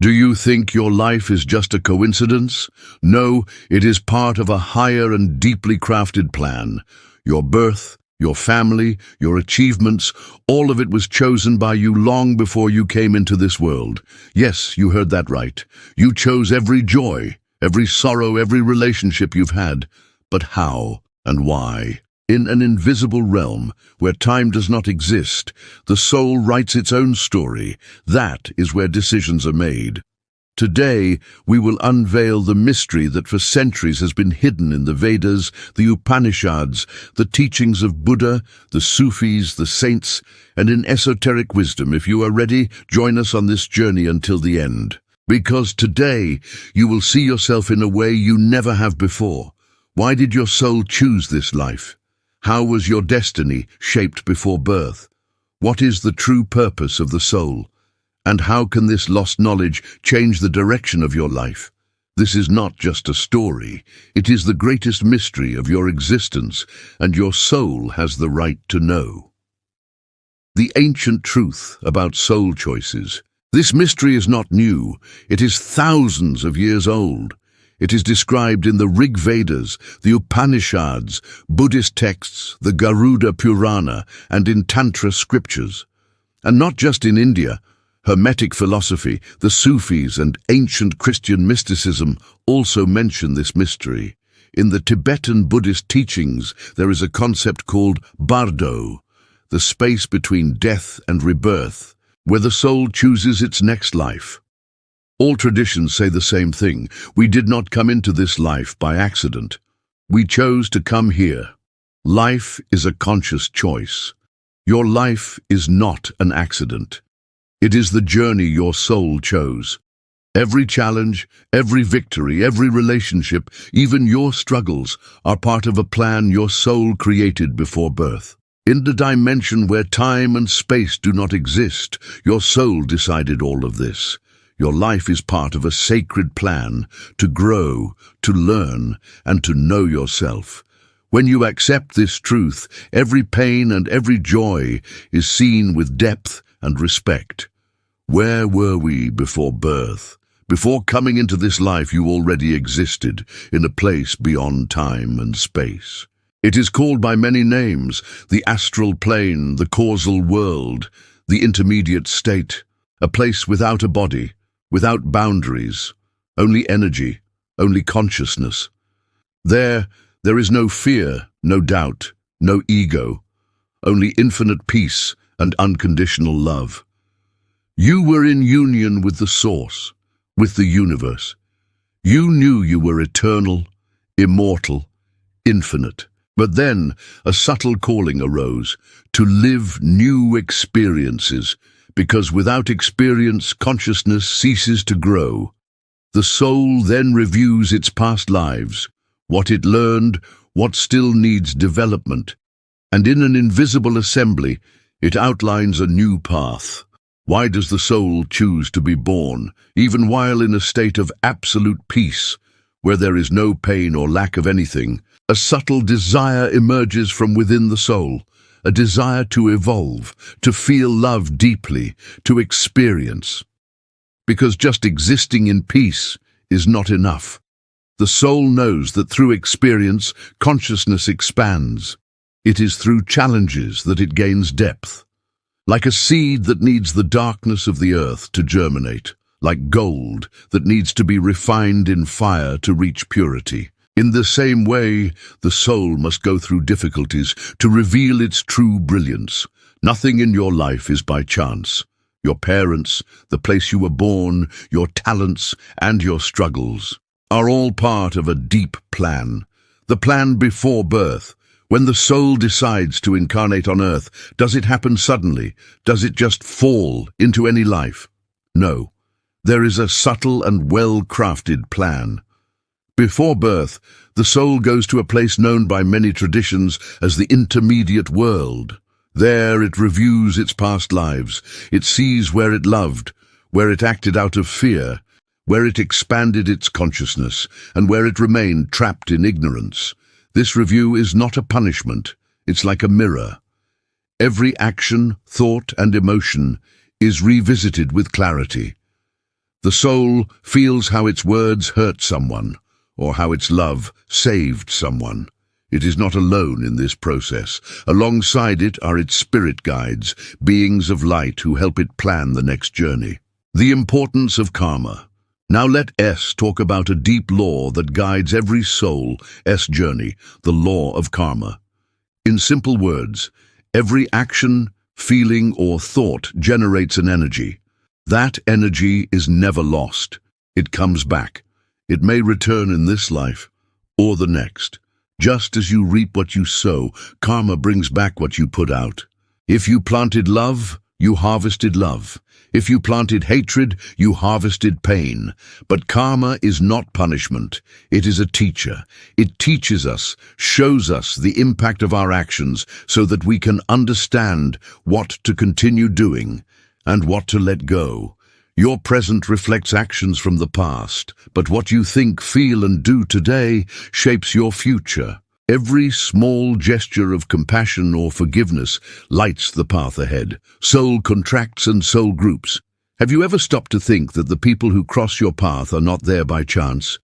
Do you think your life is just a coincidence? No, it is part of a higher and deeply crafted plan. Your birth, your family, your achievements, all of it was chosen by you long before you came into this world. Yes, you heard that right. You chose every joy, every sorrow, every relationship you've had. But how and why? In an invisible realm, where time does not exist, the soul writes its own story. That is where decisions are made. Today, we will unveil the mystery that for centuries has been hidden in the Vedas, the Upanishads, the teachings of Buddha, the Sufis, the saints, and in esoteric wisdom. If you are ready, join us on this journey until the end. Because today, you will see yourself in a way you never have before. Why did your soul choose this life? How was your destiny shaped before birth? What is the true purpose of the soul? And how can this lost knowledge change the direction of your life? This is not just a story. It is the greatest mystery of your existence, and your soul has the right to know. The ancient truth about soul choices. This mystery is not new. It is thousands of years old. It is described in the Vedas, the Upanishads, Buddhist texts, the Garuda Purana, and in Tantra scriptures. And not just in India. Hermetic philosophy, the Sufis, and ancient Christian mysticism also mention this mystery. In the Tibetan Buddhist teachings, there is a concept called bardo, the space between death and rebirth, where the soul chooses its next life. All traditions say the same thing. We did not come into this life by accident. We chose to come here. Life is a conscious choice. Your life is not an accident. It is the journey your soul chose. Every challenge, every victory, every relationship, even your struggles, are part of a plan your soul created before birth. In the dimension where time and space do not exist, your soul decided all of this. Your life is part of a sacred plan to grow, to learn, and to know yourself. When you accept this truth, every pain and every joy is seen with depth and respect. Where were we before birth? Before coming into this life, you already existed in a place beyond time and space. It is called by many names: the astral plane, the causal world, the intermediate state, a place without a body, without boundaries, only energy, only consciousness. There is no fear, no doubt, no ego, only infinite peace and unconditional love. You were in union with the Source, with the universe. You knew you were eternal, immortal, infinite. But then a subtle calling arose to live new experiences, because without experience, consciousness ceases to grow. The soul then reviews its past lives, what it learned, what still needs development, and in an invisible assembly, it outlines a new path. Why does the soul choose to be born, even while in a state of absolute peace, where there is no pain or lack of anything? A subtle desire emerges from within the soul, a desire to evolve, to feel love deeply, to experience. Because just existing in peace is not enough. The soul knows that through experience, consciousness expands. It is through challenges that it gains depth. Like a seed that needs the darkness of the earth to germinate, like gold that needs to be refined in fire to reach purity. In the same way, the soul must go through difficulties to reveal its true brilliance. Nothing in your life is by chance. Your parents, the place you were born, your talents, and your struggles are all part of a deep plan. The plan before birth. When the soul decides to incarnate on earth, does it happen suddenly? Does it just fall into any life? No. There is a subtle and well-crafted plan. Before birth, the soul goes to a place known by many traditions as the intermediate world. There it reviews its past lives. It sees where it loved, where it acted out of fear, where it expanded its consciousness, and where it remained trapped in ignorance. This review is not a punishment. It's like a mirror. Every action, thought, and emotion is revisited with clarity. The soul feels how its words hurt someone, or how its love saved someone. It is not alone in this process. Alongside it are its spirit guides, beings of light who help it plan the next journey. The importance of karma. Now let S talk about a deep law that guides every soul's journey, the law of karma. In simple words, every action, feeling, or thought generates an energy. That energy is never lost. It comes back. It may return in this life or the next. Just as you reap what you sow, karma brings back what you put out. If you planted love, you harvested love. If you planted hatred, you harvested pain. But karma is not punishment. It is a teacher. It teaches us, shows us the impact of our actions so that we can understand what to continue doing and what to let go. Your present reflects actions from the past, but what you think, feel, and do today shapes your future. Every small gesture of compassion or forgiveness lights the path ahead. Soul contracts and soul groups. Have you ever stopped to think that the people who cross your path are not there by chance?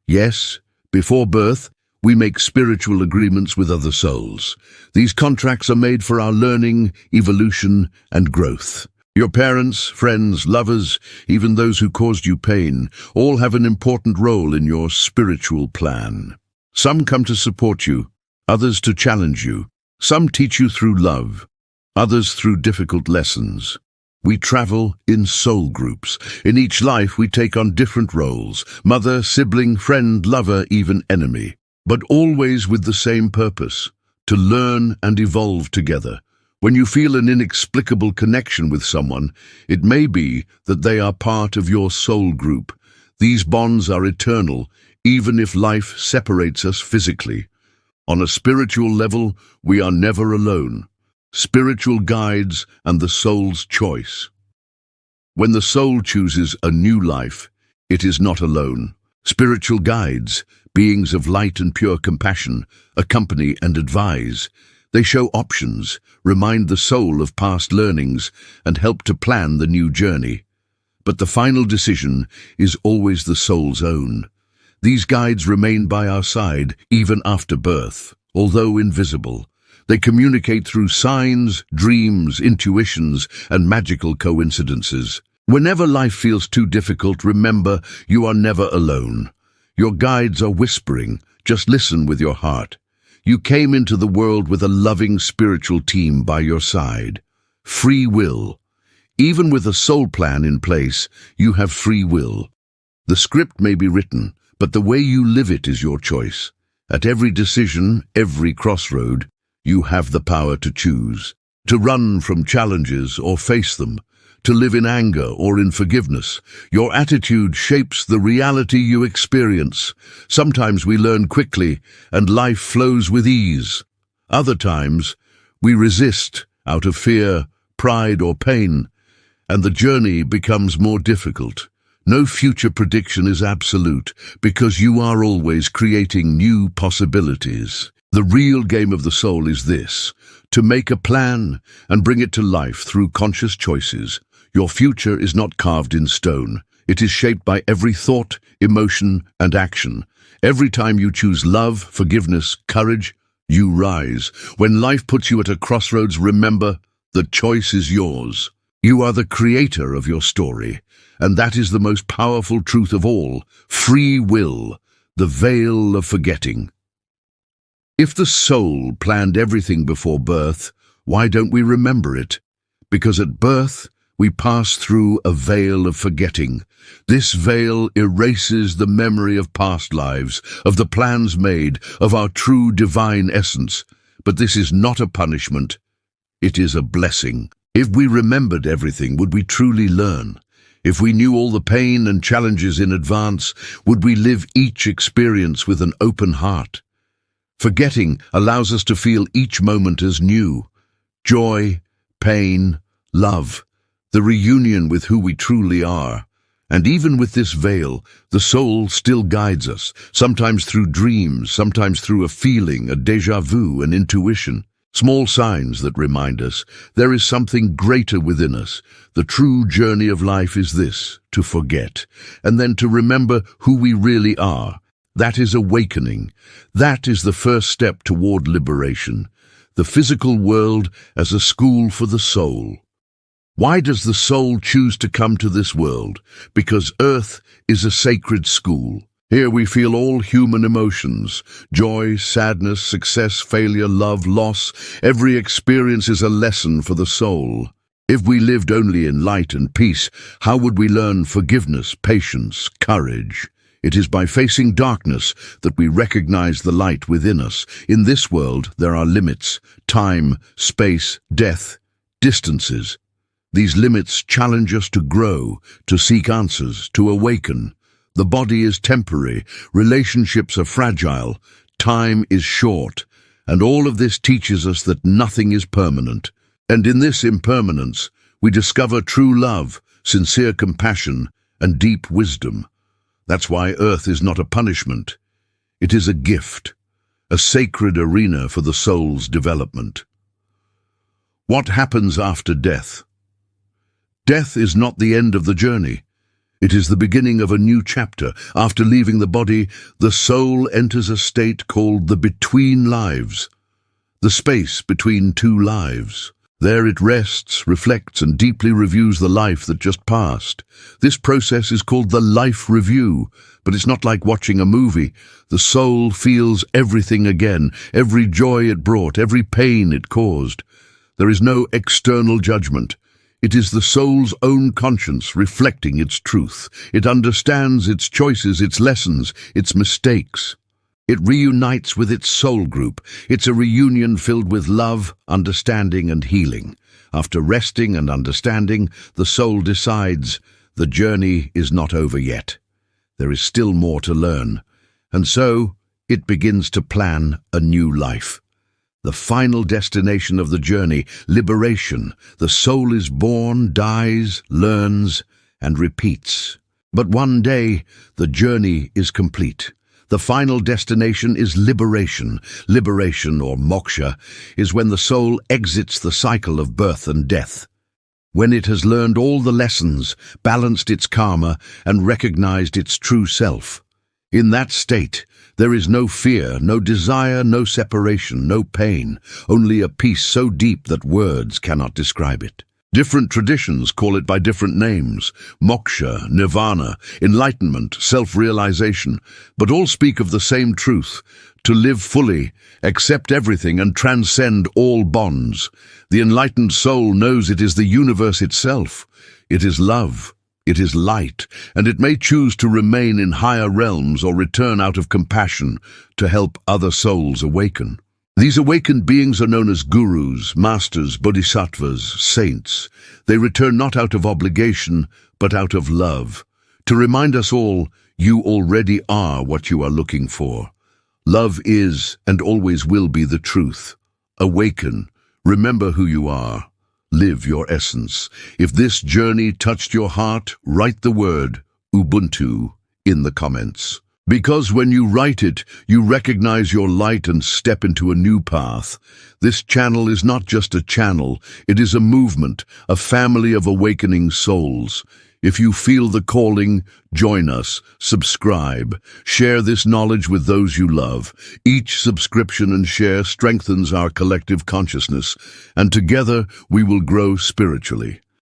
Yes, before birth, we make spiritual agreements with other souls. These contracts are made for our learning, evolution, and growth. Your parents, friends, lovers, even those who caused you pain, all have an important role in your spiritual plan. Some come to support you, others to challenge you. Some teach you through love, others through difficult lessons. We travel in soul groups. In each life we take on different roles: mother, sibling, friend, lover, even enemy. But always with the same purpose: to learn and evolve together. When you feel an inexplicable connection with someone, it may be that they are part of your soul group. These bonds are eternal, even if life separates us physically. On a spiritual level, we are never alone. Spiritual guides and the soul's choice. When the soul chooses a new life, it is not alone. Spiritual guides, beings of light and pure compassion, accompany and advise. They show options, remind the soul of past learnings, and help to plan the new journey. But the final decision is always the soul's own. These guides remain by our side even after birth, although invisible. They communicate through signs, dreams, intuitions, and magical coincidences. Whenever life feels too difficult, remember you are never alone. Your guides are whispering. Just listen with your heart. You came into the world with a loving spiritual team by your side. Free will. Even with a soul plan in place, you have free will. The script may be written, but the way you live it is your choice. At every decision, every crossroad, you have the power to choose. To run from challenges or face them. To live in anger or in forgiveness. Your attitude shapes the reality you experience. Sometimes we learn quickly and life flows with ease. Other times, we resist out of fear, pride, or pain, and the journey becomes more difficult. No future prediction is absolute because you are always creating new possibilities. The real game of the soul is this: to make a plan and bring it to life through conscious choices. Your future is not carved in stone. It is shaped by every thought, emotion, and action. Every time you choose love, forgiveness, courage, you rise. When life puts you at a crossroads, remember, the choice is yours. You are the creator of your story, and that is the most powerful truth of all: free will, the veil of forgetting. If the soul planned everything before birth, why don't we remember it? Because at birth, we pass through a veil of forgetting. This veil erases the memory of past lives, of the plans made, of our true divine essence. But this is not a punishment. It is a blessing. If we remembered everything, would we truly learn? If we knew all the pain and challenges in advance, would we live each experience with an open heart? Forgetting allows us to feel each moment as new. Joy, pain, love, the reunion with who we truly are. And even with this veil, the soul still guides us, sometimes through dreams, sometimes through a feeling, a déjà vu, an intuition. Small signs that remind us there is something greater within us. The true journey of life is this: to forget, and then to remember who we really are. That is awakening. That is the first step toward liberation. The physical world as a school for the soul. Why does the soul choose to come to this world? Because Earth is a sacred school. Here we feel all human emotions: joy, sadness, success, failure, love, loss. Every experience is a lesson for the soul. If we lived only in light and peace, how would we learn forgiveness, patience, courage? It is by facing darkness that we recognize the light within us. In this world, there are limits: time, space, death, distances. These limits challenge us to grow, to seek answers, to awaken. The body is temporary, relationships are fragile, time is short, and all of this teaches us that nothing is permanent. And in this impermanence, we discover true love, sincere compassion, and deep wisdom. That's why Earth is not a punishment. It is a gift, a sacred arena for the soul's development. What happens after death? Death is not the end of the journey. It is the beginning of a new chapter. After leaving the body, the soul enters a state called the between lives, the space between two lives. There it rests, reflects, and deeply reviews the life that just passed. This process is called the life review, but it's not like watching a movie. The soul feels everything again, every joy it brought, every pain it caused. There is no external judgment. It is the soul's own conscience reflecting its truth. It understands its choices, its lessons, its mistakes. It reunites with its soul group. It's a reunion filled with love, understanding, and healing. After resting and understanding, the soul decides the journey is not over yet. There is still more to learn. And so, it begins to plan a new life. The final destination of the journey, liberation. The soul is born, dies, learns, and repeats. But one day, the journey is complete. The final destination is liberation. Liberation, or moksha, is when the soul exits the cycle of birth and death. When it has learned all the lessons, balanced its karma, and recognized its true self. In that state, there is no fear, no desire, no separation, no pain, only a peace so deep that words cannot describe it. Different traditions call it by different names: moksha, nirvana, enlightenment, self-realization, but all speak of the same truth: to live fully, accept everything, and transcend all bonds. The enlightened soul knows it is the universe itself. It is love. It is light, and it may choose to remain in higher realms or return out of compassion to help other souls awaken. These awakened beings are known as gurus, masters, bodhisattvas, saints. They return not out of obligation, but out of love, to remind us all, you already are what you are looking for. Love is and always will be the truth. Awaken. Remember who you are. Live your essence. If this journey touched your heart, write the word Ubuntu in the comments. Because when you write it, you recognize your light and step into a new path. This channel is not just a channel, it is a movement, a family of awakening souls. If you feel the calling, join us, subscribe, share this knowledge with those you love. Each subscription and share strengthens our collective consciousness, and together we will grow spiritually.